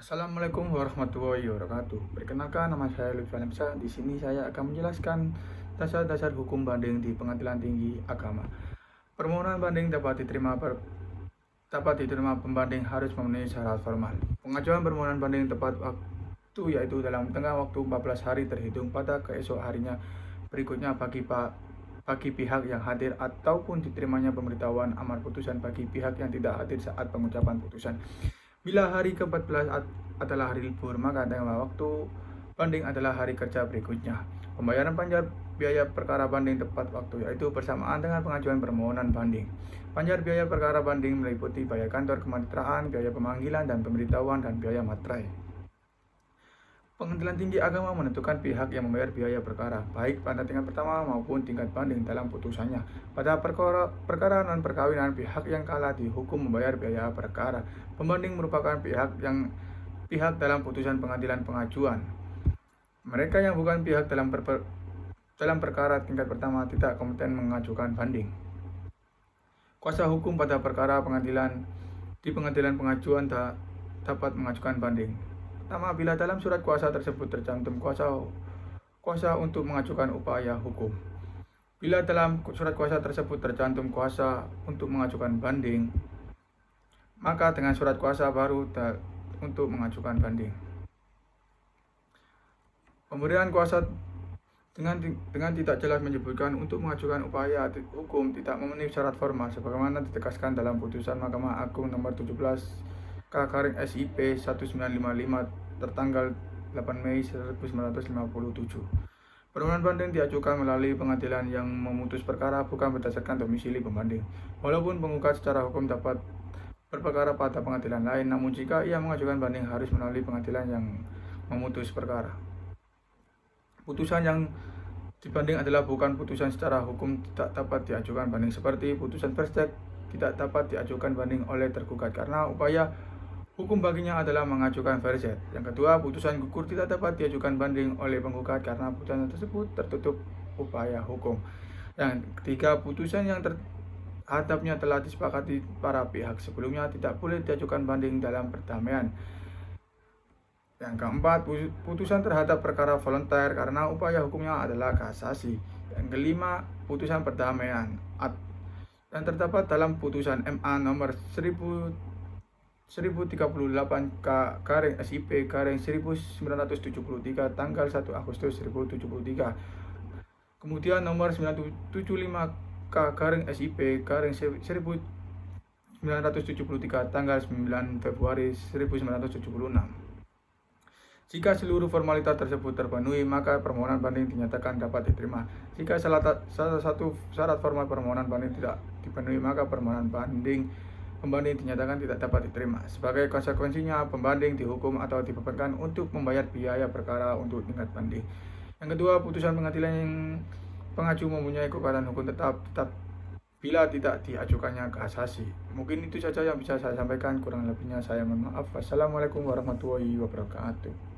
Assalamualaikum warahmatullahi wabarakatuh. Perkenalkan, nama saya Lutfi Alamsyah. Di sini saya akan menjelaskan dasar-dasar hukum banding di Pengadilan Tinggi Agama. Permohonan banding dapat diterima pembanding harus memenuhi syarat formal. Pengajuan permohonan banding tepat waktu yaitu dalam tengah waktu 14 hari terhitung pada keesok harinya berikutnya bagi pihak yang hadir ataupun diterimanya pemberitahuan amar putusan bagi pihak yang tidak hadir saat pengucapan putusan. Bila hari ke-14 adalah hari libur, maka tengah waktu banding adalah hari kerja berikutnya. Pembayaran panjar biaya perkara banding tepat waktu yaitu bersamaan dengan pengajuan permohonan banding. Panjar biaya perkara banding meliputi biaya kantor kematraan, biaya pemanggilan dan pemberitahuan, dan biaya materai. Pengadilan Tinggi Agama menentukan pihak yang membayar biaya perkara, baik pada tingkat pertama maupun tingkat banding dalam putusannya. Pada perkara non-perkawinan, pihak yang kalah dihukum membayar biaya perkara. Pembanding merupakan pihak dalam putusan pengadilan pengajuan. Mereka yang bukan pihak dalam perkara tingkat pertama tidak kompeten mengajukan banding. Kuasa hukum pada perkara di pengadilan pengajuan dapat mengajukan banding. Pertama, bila dalam surat kuasa tersebut tercantum kuasa untuk mengajukan upaya hukum. Bila dalam surat kuasa tersebut tercantum kuasa untuk mengajukan banding, maka dengan surat kuasa baru untuk mengajukan banding. Pemberian kuasa dengan tidak jelas menyebutkan untuk mengajukan upaya hukum tidak memenuhi syarat formal sebagaimana ditegaskan dalam putusan Mahkamah Agung nomor 17 K/SIP 1955 tertanggal 8 Mei 1957. Permohonan banding diajukan melalui pengadilan yang memutus perkara bukan berdasarkan domisili pembanding. Walaupun penggugat secara hukum dapat berperkara pada pengadilan lain, namun jika ia mengajukan banding harus melalui pengadilan yang memutus perkara. Putusan yang dibanding adalah bukan putusan secara hukum tidak dapat diajukan banding, seperti putusan Perstek tidak dapat diajukan banding oleh tergugat karena upaya hukum baginya adalah mengajukan verset. Yang kedua, putusan gugur tidak dapat diajukan banding oleh penggugat karena putusan tersebut tertutup upaya hukum. Yang ketiga, putusan yang terhadapnya telah disepakati para pihak sebelumnya tidak boleh diajukan banding dalam perdamaian. Yang keempat, putusan terhadap perkara volunter karena upaya hukumnya adalah kasasi. Yang kelima, putusan perdamaian yang terdapat dalam putusan MA nomor 1038 K/SIP/1973 tanggal 1 Agustus 2073. Kemudian nomor 975 K/SIP/1973 tanggal 9 Februari 1976. Jika seluruh formalitas tersebut terpenuhi, maka permohonan banding dinyatakan dapat diterima. Jika salah satu syarat formal permohonan banding tidak dipenuhi, maka permohonan pembanding dinyatakan tidak dapat diterima. Sebagai konsekuensinya, pembanding dihukum atau dibebankan untuk membayar biaya perkara untuk tingkat banding. Yang kedua, putusan pengadilan yang pengaju mempunyai kekuatan hukum tetap bila tidak diajukannya kasasi. Mungkin itu saja yang bisa saya sampaikan, kurang lebihnya saya mohon maaf. Wassalamualaikum warahmatullahi wabarakatuh.